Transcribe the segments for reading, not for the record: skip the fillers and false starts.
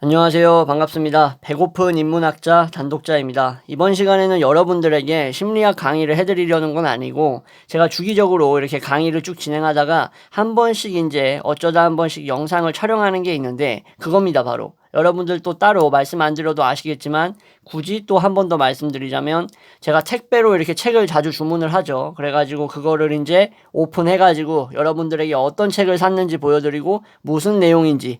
안녕하세요. 반갑습니다. 배고픈 인문학자 단독자입니다. 이번 시간에는 여러분들에게 심리학 강의를 해드리려는 건 아니고 제가 주기적으로 이렇게 강의를 쭉 진행하다가 한 번씩 이제 어쩌다 한 번씩 영상을 촬영하는 게 있는데 그겁니다. 바로 여러분들 또 따로 말씀 안 드려도 아시겠지만 굳이 또 한 번 더 말씀드리자면 제가 택배로 이렇게 책을 자주 주문을 하죠. 그래가지고 그거를 이제 오픈해가지고 여러분들에게 어떤 책을 샀는지 보여드리고 무슨 내용인지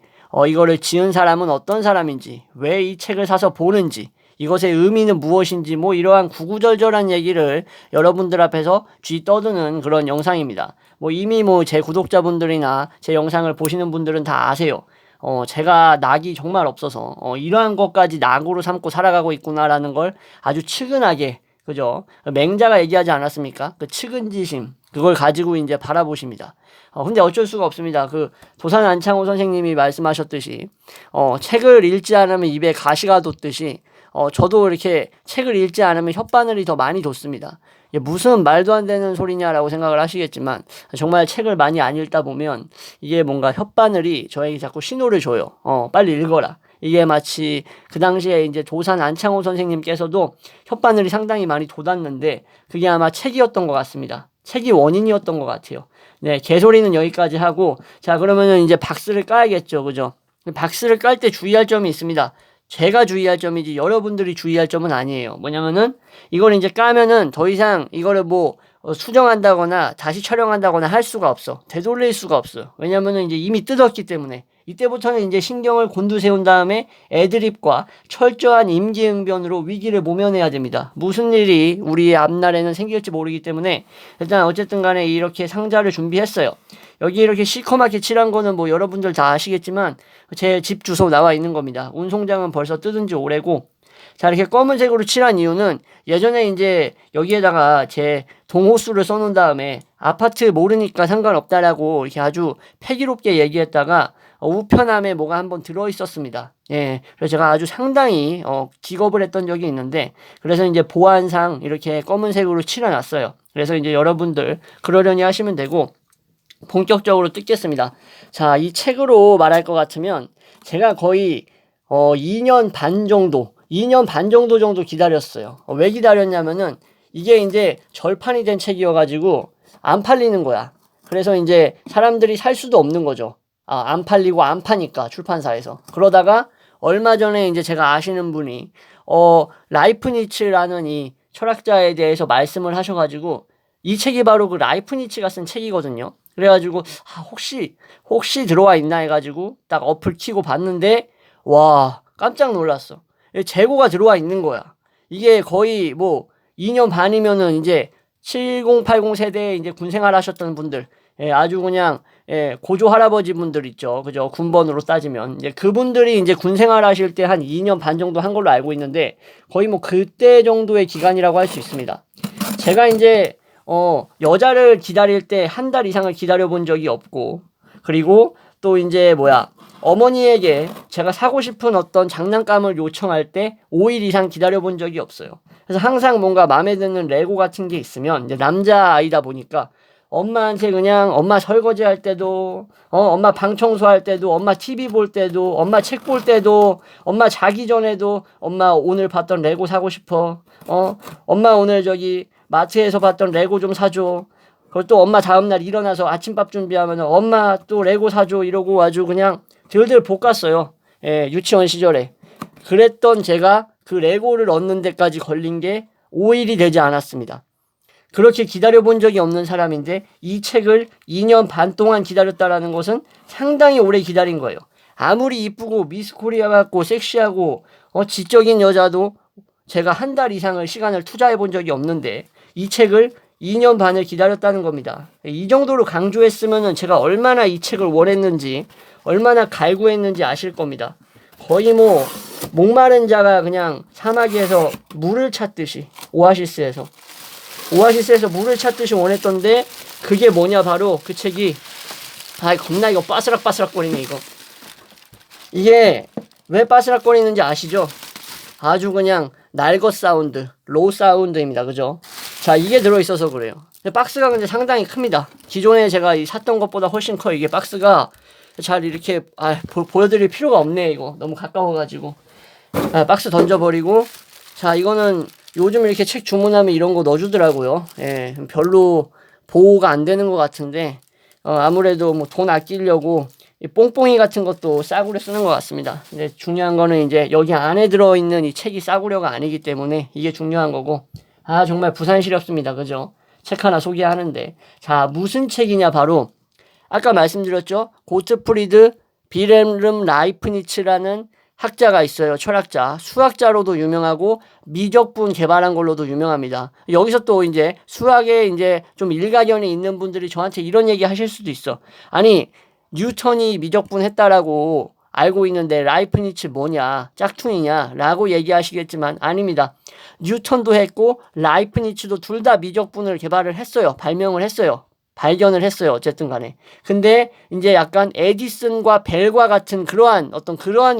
이거를 지은 사람은 어떤 사람인지, 왜 이 책을 사서 보는지, 이것의 의미는 무엇인지, 뭐 이러한 구구절절한 얘기를 여러분들 앞에서 쥐 떠드는 그런 영상입니다. 뭐 이미 뭐 제 구독자분들이나 제 영상을 보시는 분들은 다 아세요. 제가 낙이 정말 없어서, 이러한 것까지 낙으로 삼고 살아가고 있구나라는 걸 아주 측은하게, 그죠? 맹자가 얘기하지 않았습니까? 그 측은지심, 그걸 가지고 이제 바라보십니다. 근데 어쩔 수가 없습니다. 그 도산 안창호 선생님이 말씀하셨듯이 책을 읽지 않으면 입에 가시가 돋듯이 저도 이렇게 책을 읽지 않으면 혓바늘이 더 많이 돋습니다. 이게 무슨 말도 안 되는 소리냐라고 생각을 하시겠지만 정말 책을 많이 안 읽다 보면 이게 뭔가 혓바늘이 저에게 자꾸 신호를 줘요. 빨리 읽어라. 이게 마치 그 당시에 이제 도산 안창호 선생님께서도 혓바늘이 상당히 많이 돋았는데 그게 아마 책이었던 것 같습니다. 책이 원인이었던 것 같아요. 네, 개소리는 여기까지 하고, 자, 그러면은 이제 박스를 까야겠죠. 그죠? 박스를 깔 때 주의할 점이 있습니다. 제가 주의할 점이지 여러분들이 주의할 점은 아니에요. 뭐냐면은 이걸 이제 까면은 더 이상 이거를 뭐 수정한다거나 다시 촬영한다거나 할 수가 없어. 되돌릴 수가 없어. 왜냐면은 이제 이미 뜯었기 때문에. 이때부터는 이제 신경을 곤두세운 다음에 애드립과 철저한 임기응변으로 위기를 모면해야 됩니다. 무슨 일이 우리의 앞날에는 생길지 모르기 때문에 일단 어쨌든 간에 이렇게 상자를 준비했어요. 여기 이렇게 시커멓게 칠한 거는 뭐 여러분들 다 아시겠지만 제 집 주소 나와 있는 겁니다. 운송장은 벌써 뜯은 지 오래고, 자, 이렇게 검은색으로 칠한 이유는 예전에 이제 여기에다가 제 동호수를 써놓은 다음에 아파트 모르니까 상관없다라고 이렇게 아주 패기롭게 얘기했다가 우편함에 뭐가 한번 들어있었습니다. 예. 그래서 제가 아주 상당히, 기겁을 했던 적이 있는데, 그래서 이제 보안상 이렇게 검은색으로 칠해놨어요. 그래서 이제 여러분들 그러려니 하시면 되고, 본격적으로 뜯겠습니다. 자, 이 책으로 말할 것 같으면, 제가 거의, 2년 반 정도 기다렸어요. 왜 기다렸냐면은, 이게 이제 절판이 된 책이어가지고, 안 팔리는 거야. 그래서 이제 사람들이 살 수도 없는 거죠. 안 팔리고 안 파니까 출판사에서. 그러다가 얼마 전에 이제 제가 아시는 분이 라이프니츠라는 이 철학자에 대해서 말씀을 하셔가지고 이 책이 바로 그 라이프니츠가 쓴 책이거든요. 그래가지고 혹시 들어와 있나 해가지고 딱 어플 키고 봤는데 와, 깜짝 놀랐어. 재고가 들어와 있는 거야. 이게 거의 뭐 2년 반이면은 이제 7080 세대에 이제 군생활 하셨던 분들, 아주 그냥 고조 할아버지 분들 있죠. 그죠? 군번으로 따지면. 이제 그분들이 이제 군생활 하실 때 한 2년 반 정도 한 걸로 알고 있는데 거의 뭐 그때 정도의 기간이라고 할 수 있습니다. 제가 이제 여자를 기다릴 때 한 달 이상을 기다려 본 적이 없고, 그리고 또 이제 어머니에게 제가 사고 싶은 어떤 장난감을 요청할 때 5일 이상 기다려 본 적이 없어요. 그래서 항상 뭔가 마음에 드는 레고 같은 게 있으면 이제 남자아이다 보니까 엄마한테 그냥 엄마 설거지 할 때도, 엄마 방 청소할 때도, 엄마 TV 볼 때도, 엄마 책 볼 때도, 엄마 자기 전에도, 엄마 오늘 봤던 레고 사고 싶어. 엄마 오늘 저기 마트에서 봤던 레고 좀 사줘. 그리고 또 엄마 다음날 일어나서 아침밥 준비하면 엄마 또 레고 사줘 이러고 아주 그냥 들들 볶았어요. 예, 유치원 시절에. 그랬던 제가 그 레고를 얻는 데까지 걸린 게 5일이 되지 않았습니다. 그렇게 기다려본 적이 없는 사람인데 이 책을 2년 반 동안 기다렸다라는 것은 상당히 오래 기다린 거예요. 아무리 이쁘고 미스코리아 같고 섹시하고 지적인 여자도 제가 한 달 이상을 시간을 투자해 본 적이 없는데 이 책을 2년 반을 기다렸다는 겁니다. 이 정도로 강조했으면은 제가 얼마나 이 책을 원했는지, 얼마나 갈구했는지 아실 겁니다. 거의 뭐 목마른 자가 그냥 사마귀에서 물을 찾듯이 오아시스에서 물을 찾듯이 원했던데 그게 뭐냐, 바로 그 책이 겁나 이거 바스락바스락거리네. 이게 왜 바스락거리는지 아시죠? 아주 그냥 날것 사운드, 로우 사운드입니다. 그죠? 자, 이게 들어있어서 그래요. 근데 박스가 근데 상당히 큽니다. 기존에 제가 샀던 것보다 훨씬 커요. 이게 박스가 잘 이렇게 보여드릴 필요가 없네. 이거 너무 가까워가지고 박스 던져버리고. 자, 이거는 요즘 이렇게 책 주문하면 이런 거 넣어주더라고요. 예, 별로 보호가 안 되는 것 같은데 아무래도 뭐 돈 아끼려고 이 뽕뽕이 같은 것도 싸구려 쓰는 것 같습니다. 근데 중요한 거는 이제 여기 안에 들어있는 이 책이 싸구려가 아니기 때문에 이게 중요한 거고. 정말 부산시렵습니다. 그죠? 책 하나 소개하는데. 자, 무슨 책이냐, 바로 아까 말씀드렸죠. 고트프리드 빌헬름 라이프니츠라는 학자가 있어요. 철학자. 수학자로도 유명하고 미적분 개발한 걸로도 유명합니다. 여기서 또 이제 수학에 이제 좀 일가견이 있는 분들이 저한테 이런 얘기 하실 수도 있어. 아니, 뉴턴이 미적분 했다라고 알고 있는데 라이프니츠 뭐냐, 짝퉁이냐 라고 얘기하시겠지만 아닙니다. 뉴턴도 했고 라이프니츠도 둘 다 미적분을 개발을 했어요. 발명을 했어요. 발견을 했어요. 어쨌든 간에. 근데 이제 약간 에디슨과 벨과 같은 그러한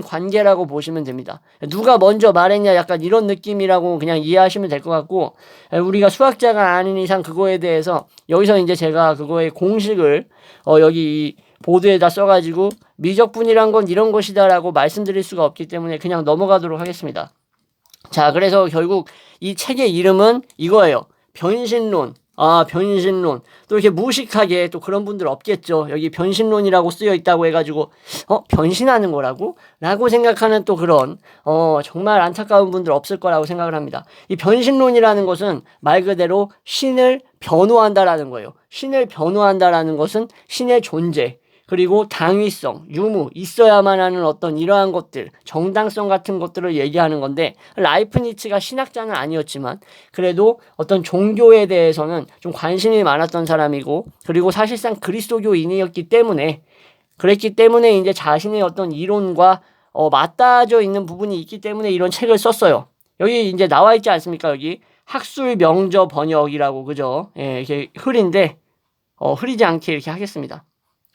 관계라고 보시면 됩니다. 누가 먼저 말했냐, 약간 이런 느낌이라고 그냥 이해하시면 될 것 같고, 우리가 수학자가 아닌 이상 그거에 대해서 여기서 이제 제가 그거의 공식을 여기 이 보드에다 써가지고 미적분이란 건 이런 것이다라고 말씀드릴 수가 없기 때문에 그냥 넘어가도록 하겠습니다. 자, 그래서 결국 이 책의 이름은 이거예요. 변신론. 변신론. 또 이렇게 무식하게 또 그런 분들 없겠죠. 여기 변신론이라고 쓰여 있다고 해가지고 변신하는 거라고? 라고 생각하는 또 그런 정말 안타까운 분들 없을 거라고 생각을 합니다. 이 변신론이라는 것은 말 그대로 신을 변호한다라는 거예요. 신을 변호한다라는 것은 신의 존재, 그리고 당위성, 유무, 있어야만 하는 어떤 이러한 것들, 정당성 같은 것들을 얘기하는 건데, 라이프니츠가 신학자는 아니었지만 그래도 어떤 종교에 대해서는 좀 관심이 많았던 사람이고, 그리고 사실상 그리스도교인이었기 때문에, 그랬기 때문에 이제 자신의 어떤 이론과 맞닿아져 있는 부분이 있기 때문에 이런 책을 썼어요. 여기 이제 나와 있지 않습니까? 여기 학술 명저 번역이라고, 그죠? 예, 이렇게 흐린데 흐리지 않게 이렇게 하겠습니다.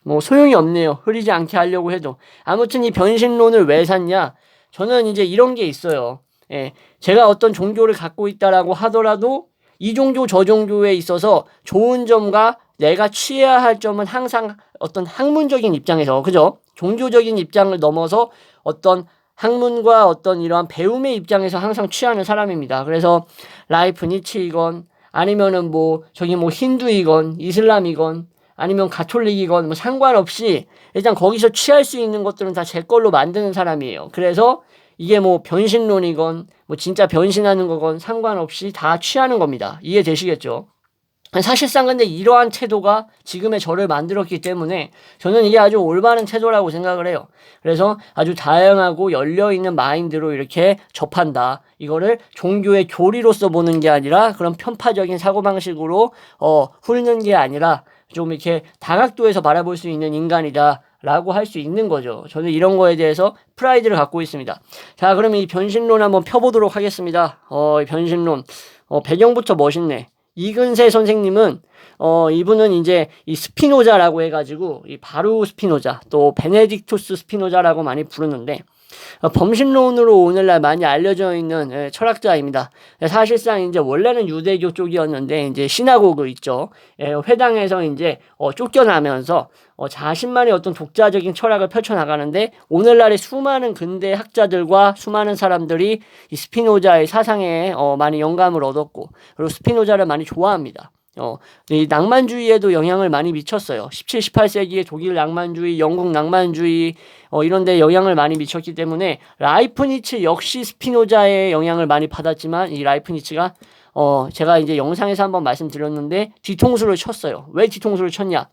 뭐 소용이 없네요. 흐리지 않게 하려고 해도. 아무튼 이 변신론을 왜 샀냐? 저는 이제 이런 게 있어요. 예, 제가 어떤 종교를 갖고 있다라고 하더라도 이 종교 저 종교에 있어서 좋은 점과 내가 취해야 할 점은 항상 어떤 학문적인 입장에서, 그죠? 종교적인 입장을 넘어서 어떤 학문과 어떤 이러한 배움의 입장에서 항상 취하는 사람입니다. 그래서 라이프니츠이건 아니면은 뭐 저기 뭐 힌두이건 이슬람이건 아니면 가톨릭이건 뭐 상관없이 일단 거기서 취할 수 있는 것들은 다 제 걸로 만드는 사람이에요. 그래서 이게 뭐 변신론이건 뭐 진짜 변신하는 거건 상관없이 다 취하는 겁니다. 이해되시겠죠? 사실상 근데 이러한 태도가 지금의 저를 만들었기 때문에 저는 이게 아주 올바른 태도라고 생각을 해요. 그래서 아주 다양하고 열려있는 마인드로 이렇게 접한다. 이거를 종교의 교리로서 보는 게 아니라 그런 편파적인 사고방식으로 훑는 게 아니라 좀 이렇게 다각도에서 바라볼 수 있는 인간이다 라고 할 수 있는 거죠. 저는 이런 거에 대해서 프라이드를 갖고 있습니다. 자, 그러면 이 변신론 한번 펴보도록 하겠습니다. 변신론. 배경부터 멋있네. 이근세 선생님은 이분은 이제 이 스피노자라고 해가지고 이 바루 스피노자, 또 베네딕투스 스피노자라고 많이 부르는데 범신론으로 오늘날 많이 알려져 있는 철학자입니다. 사실상 이제 원래는 유대교 쪽이었는데 이제 시나고그 있죠. 회당에서 이제 쫓겨나면서 자신만의 어떤 독자적인 철학을 펼쳐나가는데, 오늘날의 수많은 근대 학자들과 수많은 사람들이 이 스피노자의 사상에 많이 영감을 얻었고, 그리고 스피노자를 많이 좋아합니다. 이 낭만주의에도 영향을 많이 미쳤어요. 17, 18세기의 독일 낭만주의, 영국 낭만주의 이런 데 영향을 많이 미쳤기 때문에 라이프니츠 역시 스피노자의 영향을 많이 받았지만, 이 라이프니츠가 제가 이제 영상에서 한번 말씀드렸는데 뒤통수를 쳤어요. 왜 뒤통수를 쳤냐?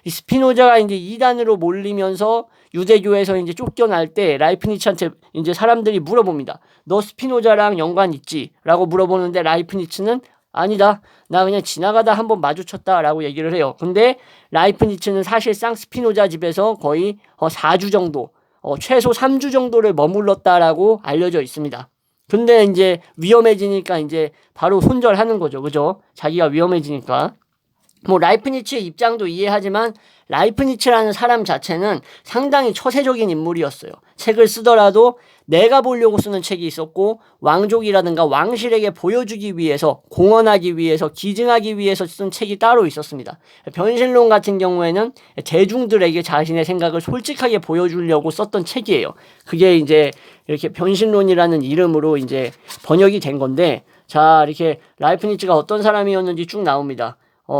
이 스피노자가 이제 이단으로 몰리면서 유대교에서 이제 쫓겨날 때 라이프니츠한테 이제 사람들이 물어봅니다. 너 스피노자랑 연관 있지? 라고 물어보는데 라이프니츠는 아니다. 나 그냥 지나가다 한번 마주쳤다라고 얘기를 해요. 근데 라이프니츠는 사실상 스피노자 집에서 거의 4주 정도, 최소 3주 정도를 머물렀다라고 알려져 있습니다. 근데 이제 위험해지니까 이제 바로 손절하는 거죠. 그죠? 자기가 위험해지니까. 뭐 라이프니츠의 입장도 이해하지만 라이프니츠라는 사람 자체는 상당히 처세적인 인물이었어요. 책을 쓰더라도 내가 보려고 쓰는 책이 있었고 왕족이라든가 왕실에게 보여주기 위해서, 공언하기 위해서, 기증하기 위해서 쓴 책이 따로 있었습니다. 변신론 같은 경우에는 대중들에게 자신의 생각을 솔직하게 보여주려고 썼던 책이에요. 그게 이제 이렇게 변신론이라는 이름으로 이제 번역이 된 건데, 자, 이렇게 라이프니츠가 어떤 사람이었는지 쭉 나옵니다.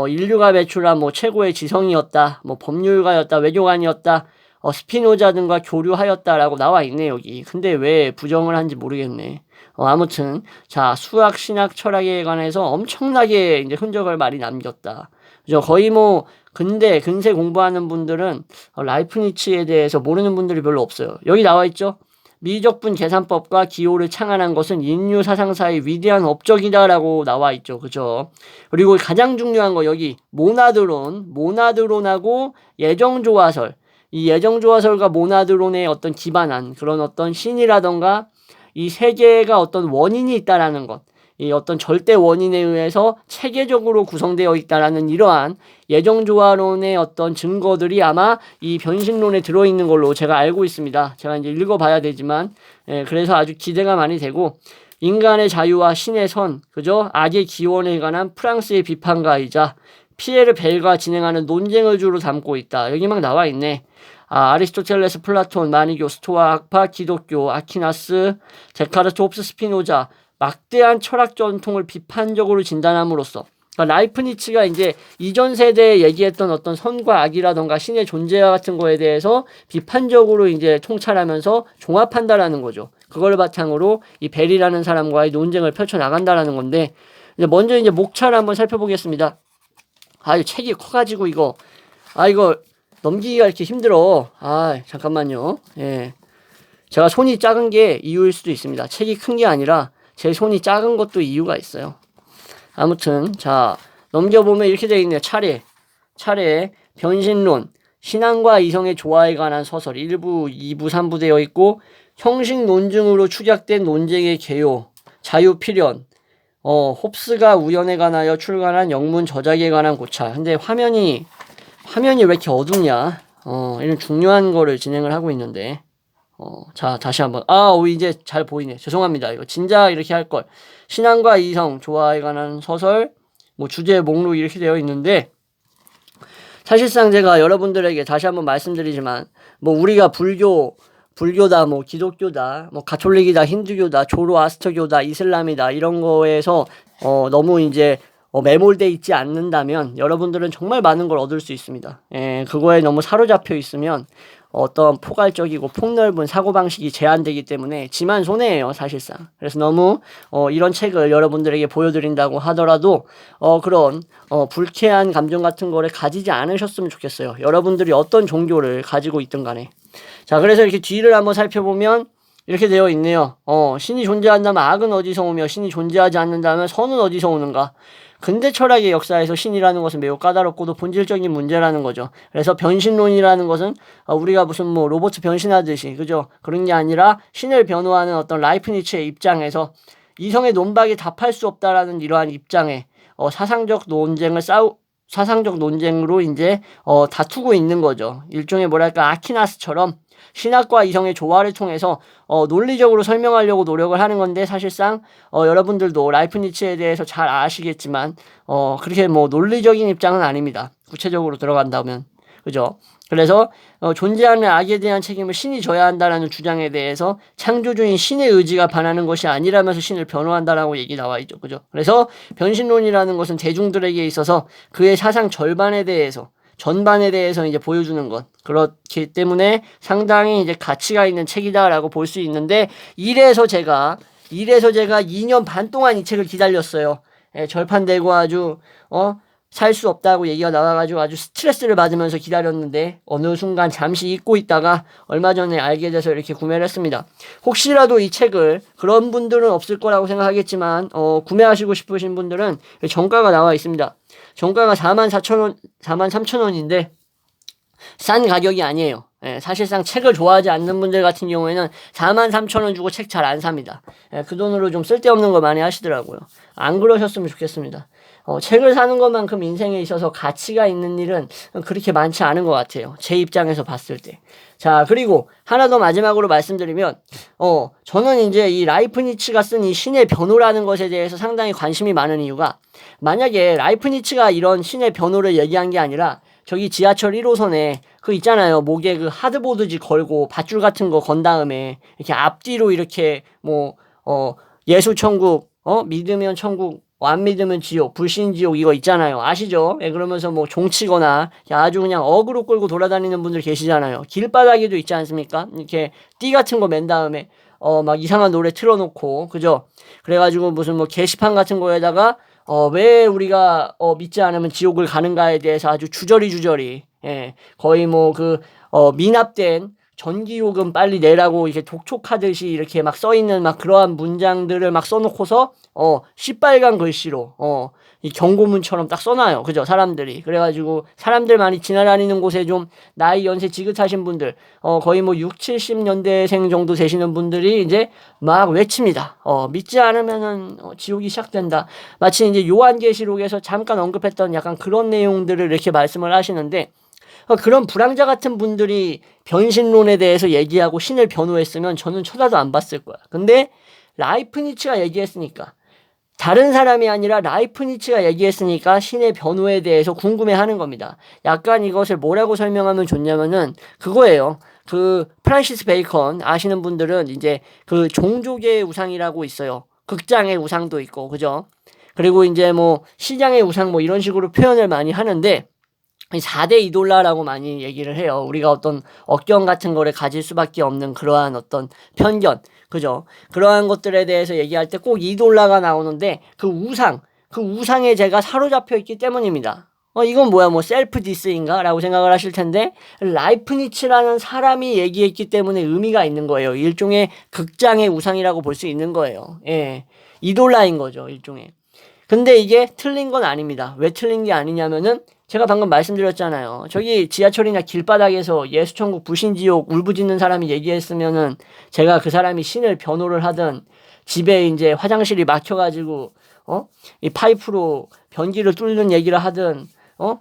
인류가 배출한 뭐 최고의 지성이었다, 뭐 법률가였다, 외교관이었다, 스피노자 등과 교류하였다라고 나와 있네, 여기. 근데 왜 부정을 한지 모르겠네. 아무튼, 자, 수학, 신학, 철학에 관해서 엄청나게 이제 흔적을 많이 남겼다. 그죠? 거의 뭐, 근세 공부하는 분들은 라이프니츠에 대해서 모르는 분들이 별로 없어요. 여기 나와 있죠? 미적분 계산법과 기호를 창안한 것은 인류 사상사의 위대한 업적이다라고 나와 있죠. 그죠? 그리고 가장 중요한 거 여기 모나드론하고 예정조화설. 이 예정조화설과 모나드론에 어떤 기반한 그런 어떤 신이라던가 이 세계가 어떤 원인이 있다라는 것. 이 어떤 절대 원인에 의해서 체계적으로 구성되어 있다라는 이러한 예정조화론의 어떤 증거들이 아마 이 변신론에 들어있는 걸로 제가 알고 있습니다. 제가 이제 읽어봐야 되지만, 그래서 아주 기대가 많이 되고, 인간의 자유와 신의 선, 그죠? 악의 기원에 관한 프랑스의 비판가이자 피에르 벨과 진행하는 논쟁을 주로 담고 있다. 여기 막 나와 있네. 아리스토텔레스, 플라톤, 마니교, 스토아 학파, 기독교, 아퀴나스, 데카르트, 홉스, 스피노자, 막대한 철학 전통을 비판적으로 진단함으로써, 그러니까 라이프니츠가 이제 이전 세대에 얘기했던 어떤 선과 악이라던가 신의 존재와 같은 거에 대해서 비판적으로 이제 통찰하면서 종합한다라는 거죠. 그걸 바탕으로 이 벨이라는 사람과의 논쟁을 펼쳐 나간다라는 건데, 이제 먼저 이제 목차를 한번 살펴보겠습니다. 이 책이 커가지고 이거 넘기기가 이렇게 힘들어. 잠깐만요. 예. 제가 손이 작은 게 이유일 수도 있습니다. 책이 큰 게 아니라 제 손이 작은 것도 이유가 있어요. 아무튼, 자, 넘겨보면 이렇게 되어 있네요. 차례, 변신론, 신앙과 이성의 조화에 관한 소설 1부, 2부, 3부 되어 있고, 형식 논증으로 축약된 논쟁의 개요, 자유필연, 홉스가 우연에 관하여 출간한 영문 저작에 관한 고찰. 근데 화면이 왜 이렇게 어둡냐? 이런 중요한 거를 진행을 하고 있는데. 자, 다시 한번. 이제 잘 보이네. 죄송합니다. 이거 진작 이렇게 할 걸. 신앙과 이성, 조화에 관한 소설, 뭐 주제 목록 이렇게 되어 있는데, 사실상 제가 여러분들에게 다시 한번 말씀드리지만, 뭐 우리가 불교다, 뭐 기독교다, 뭐 가톨릭이다, 힌두교다, 조로아스터교다, 이슬람이다, 이런 거에서, 너무 이제, 매몰돼 있지 않는다면, 여러분들은 정말 많은 걸 얻을 수 있습니다. 그거에 너무 사로잡혀 있으면, 어떤 포괄적이고 폭넓은 사고방식이 제한되기 때문에 지만 손해예요, 사실상. 그래서 너무 이런 책을 여러분들에게 보여드린다고 하더라도 그런 불쾌한 감정 같은 거를 가지지 않으셨으면 좋겠어요. 여러분들이 어떤 종교를 가지고 있든 간에. 자, 그래서 이렇게 뒤를 한번 살펴보면 이렇게 되어 있네요. 신이 존재한다면 악은 어디서 오며 신이 존재하지 않는다면 선은 어디서 오는가. 근대 철학의 역사에서 신이라는 것은 매우 까다롭고도 본질적인 문제라는 거죠. 그래서 변신론이라는 것은 우리가 무슨 뭐 로봇 변신하듯이, 그죠? 그런 게 아니라 신을 변호하는 어떤 라이프니츠의 입장에서 이성의 논박에 답할 수 없다라는 이러한 입장에 사상적 논쟁으로 이제 다투고 있는 거죠. 일종의 뭐랄까 아키나스처럼 신학과 이성의 조화를 통해서 논리적으로 설명하려고 노력을 하는 건데, 사실상 여러분들도 라이프니츠에 대해서 잘 아시겠지만 그렇게 뭐 논리적인 입장은 아닙니다. 구체적으로 들어간다면. 그죠? 그래서 존재하는 악에 대한 책임을 신이 져야 한다라는 주장에 대해서 창조주인 신의 의지가 반하는 것이 아니라면서 신을 변호한다라고 얘기 나와 있죠. 그죠? 그래서 변신론이라는 것은 대중들에게 있어서 그의 사상 전반에 대해서 이제 보여주는 것. 그렇기 때문에 상당히 이제 가치가 있는 책이다라고 볼 수 있는데, 이래서 제가 2년 반 동안 이 책을 기다렸어요. 절판되고 아주, 살 수 없다고 얘기가 나와가지고 아주 스트레스를 받으면서 기다렸는데, 어느 순간 잠시 잊고 있다가 얼마 전에 알게 돼서 이렇게 구매를 했습니다. 혹시라도 이 책을, 그런 분들은 없을 거라고 생각하겠지만, 구매하시고 싶으신 분들은 정가가 나와 있습니다. 정가가 43,000원인데, 싼 가격이 아니에요. 사실상 책을 좋아하지 않는 분들 같은 경우에는 43,000원 주고 책 잘 안 삽니다. 그 돈으로 좀 쓸데없는 거 많이 하시더라고요. 안 그러셨으면 좋겠습니다. 책을 사는 것만큼 인생에 있어서 가치가 있는 일은 그렇게 많지 않은 것 같아요. 제 입장에서 봤을 때. 자, 그리고 하나 더 마지막으로 말씀드리면, 저는 이제 이 라이프니츠가 쓴 이 신의 변호라는 것에 대해서 상당히 관심이 많은 이유가, 만약에 라이프니츠가 이런 신의 변호를 얘기한 게 아니라, 저기 지하철 1호선에 그 있잖아요. 목에 그 하드보드지 걸고 밧줄 같은 거 건 다음에 이렇게 앞뒤로 이렇게 예수 천국, 믿으면 천국, 안 믿으면 지옥, 불신 지옥 이거 있잖아요. 아시죠? 예, 그러면서 뭐 종치거나 아주 그냥 어그로 끌고 돌아다니는 분들 계시잖아요. 길바닥에도 있지 않습니까? 이렇게 띠 같은 거 맨 다음에 막 이상한 노래 틀어놓고, 그죠? 그래가지고 무슨 뭐 게시판 같은 거에다가 왜 우리가 믿지 않으면 지옥을 가는가에 대해서 아주 주저리 예, 거의 뭐 미납된 전기요금 빨리 내라고 이렇게 독촉하듯이 이렇게 막 써있는 막 그러한 문장들을 막 써놓고서 시빨간 글씨로 이 경고문처럼 딱 써놔요. 그죠? 사람들이. 그래가지고 사람들 많이 지나다니는 곳에 좀 나이 연세 지긋하신 분들 거의 뭐 6, 70년대생 정도 되시는 분들이 이제 막 외칩니다. 믿지 않으면은 지옥이 시작된다. 마치 이제 요한계시록에서 잠깐 언급했던 약간 그런 내용들을 이렇게 말씀을 하시는데, 그런 불황자 같은 분들이 변신론에 대해서 얘기하고 신을 변호했으면 저는 쳐다도 안 봤을 거야. 근데 라이프니츠가 얘기했으니까, 다른 사람이 아니라 라이프니츠가 얘기했으니까 신의 변호에 대해서 궁금해하는 겁니다. 약간 이것을 뭐라고 설명하면 좋냐면은 그거예요. 프란시스 베이컨 아시는 분들은 이제 종족의 우상이라고 있어요. 극장의 우상도 있고, 그죠? 그리고 이제 뭐 시장의 우상 뭐 이런 식으로 표현을 많이 하는데, 4대 이돌라라고 많이 얘기를 해요. 우리가 어떤 억경 같은 거를 가질 수밖에 없는 그러한 어떤 편견, 그죠? 그러한 것들에 대해서 얘기할 때 꼭 이돌라가 나오는데, 그 우상에 제가 사로잡혀 있기 때문입니다. 이건 뭐야, 뭐 셀프 디스인가? 라고 생각을 하실 텐데, 라이프니츠라는 사람이 얘기했기 때문에 의미가 있는 거예요. 일종의 극장의 우상이라고 볼 수 있는 거예요. 예. 이돌라인 거죠, 일종의. 근데 이게 틀린 건 아닙니다. 왜 틀린 게 아니냐면은, 제가 방금 말씀드렸잖아요. 저기 지하철이나 길바닥에서 예수천국 불신지옥 울부짖는 사람이 얘기했으면은 제가 그 사람이 신을 변호를 하든 집에 이제 화장실이 막혀가지고 이 파이프로 변기를 뚫는 얘기를 하든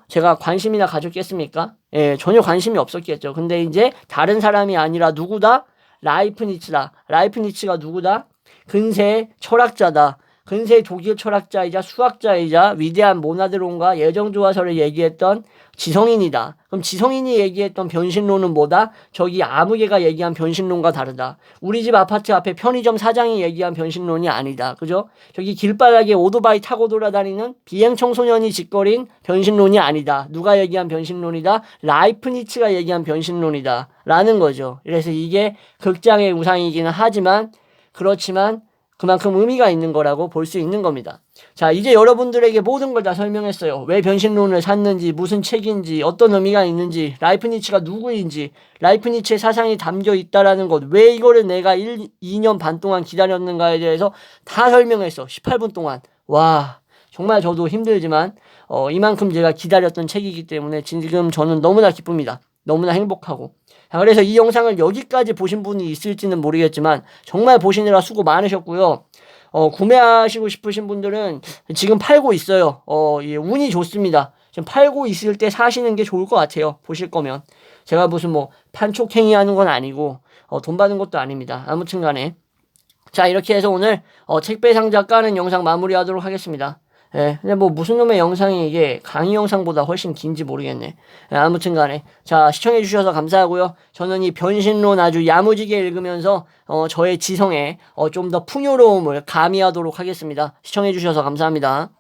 제가 관심이나 가졌겠습니까? 예, 전혀 관심이 없었겠죠. 근데 이제 다른 사람이 아니라 누구다? 라이프니츠다. 라이프니츠가 누구다? 근세 철학자다. 근세 독일 철학자이자 수학자이자 위대한 모나드론과 예정조화서를 얘기했던 지성인이다. 그럼 지성인이 얘기했던 변신론은 뭐다? 저기 아무개가 얘기한 변신론과 다르다. 우리 집 아파트 앞에 편의점 사장이 얘기한 변신론이 아니다. 그죠? 저기 길바닥에 오토바이 타고 돌아다니는 비행 청소년이 짓거린 변신론이 아니다. 누가 얘기한 변신론이다? 라이프니츠가 얘기한 변신론이다. 라는 거죠. 그래서 이게 극장의 우상이기는 하지만, 그렇지만 그만큼 의미가 있는 거라고 볼 수 있는 겁니다. 자, 이제 여러분들에게 모든 걸 다 설명했어요. 왜 변신론을 샀는지, 무슨 책인지, 어떤 의미가 있는지, 라이프니츠가 누구인지, 라이프니츠의 사상이 담겨 있다라는 것, 왜 이거를 내가 2년 반 동안 기다렸는가에 대해서 다 설명했어. 18분 동안. 와, 정말 저도 힘들지만 이만큼 제가 기다렸던 책이기 때문에 지금 저는 너무나 기쁩니다. 너무나 행복하고. 자, 그래서 이 영상을 여기까지 보신 분이 있을지는 모르겠지만 정말 보시느라 수고 많으셨고요. 구매하시고 싶으신 분들은 지금 팔고 있어요. 예, 운이 좋습니다. 지금 팔고 있을 때 사시는 게 좋을 것 같아요. 보실 거면. 제가 무슨 뭐 판촉행위 하는 건 아니고 돈 받은 것도 아닙니다. 아무튼 간에. 자, 이렇게 해서 오늘 책배 상자 까는 영상 마무리하도록 하겠습니다. 예, 근데 뭐 무슨 놈의 영상이 이게 강의 영상보다 훨씬 긴지 모르겠네. 예, 아무튼 간에. 자, 시청해 주셔서 감사하고요. 저는 이 변신론 아주 야무지게 읽으면서 저의 지성에 좀 더 풍요로움을 가미하도록 하겠습니다. 시청해 주셔서 감사합니다.